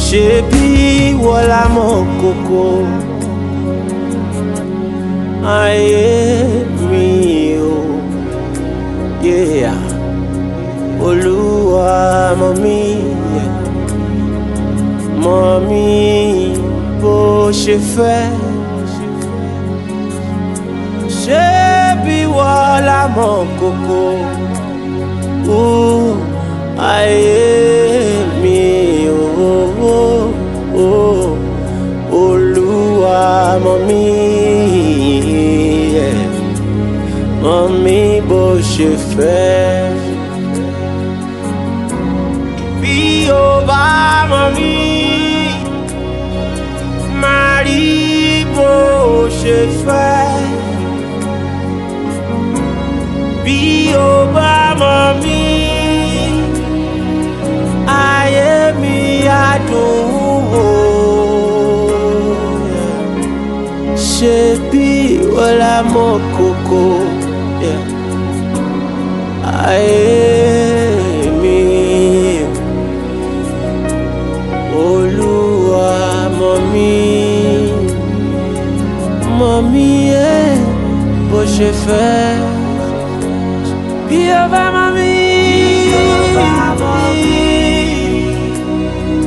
ṣebí wọ́n la mọ̀ kókó ayé mi o. Yeah. Olúwa mọ̀ mí, mọ̀ mí bó ṣe fẹ́. Ṣebí wọ́n la mọ̀ kókó ayé mi o. Olúwa mọ̀ mí, mọ̀ mí bó ṣe fẹ́. Bí o bá mọ̀ mí, máa rí bó ṣe fẹ́. Bí o bá mọ̀ mí, ayé mi á dùn wò. Ṣebí wọ́n la mọ̀ kókó ayé mi. Olúwa mọ̀ mí, mọ̀ mí bó ṣe fẹ́. Bí o bá mọ̀ mí,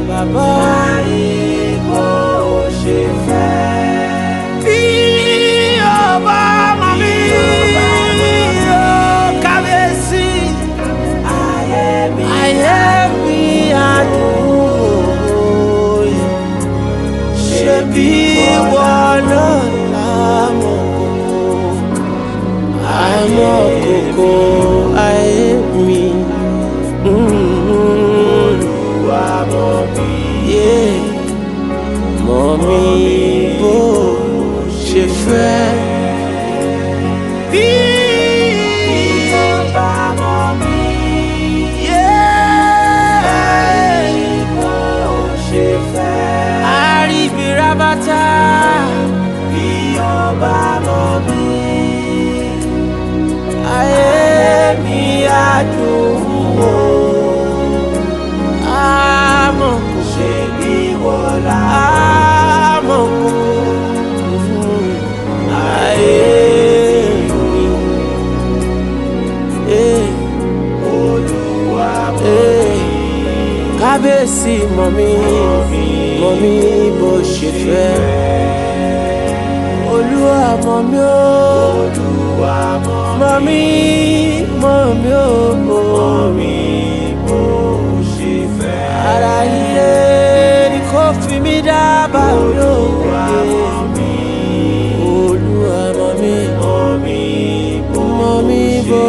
bàbá rí bó ṣe fẹ́. Bí o bá mọ̀ mí, kábíyèsí, ayé mi á dùn. Ṣebí wọ́n náà la mọ̀ kókó ayé mi. Olúwa mọ̀ mí, mọ̀ mí bó ṣe fẹ́. Bí o bá mọ̀ mí, bó ṣe fẹ́. Àríbìrábátá. Bí o bá mọ̀ mí, ayé mi á dùn wò. Àmọ́ ṣebí wọ́n la mọ̀ kókó ayé mi. Olúwa mọ̀ mí, kábíyèsí mọ̀ mí bó ṣe fẹ́. Olúwa mọ̀ mí o. Olúwa mọ̀ mí o. Mọ̀ mí bó ṣe fẹ́. Ara ilé ni kò fi mí dábàá mi o. Olúwa mọ̀ mí. Olúwa mọ̀ mí bó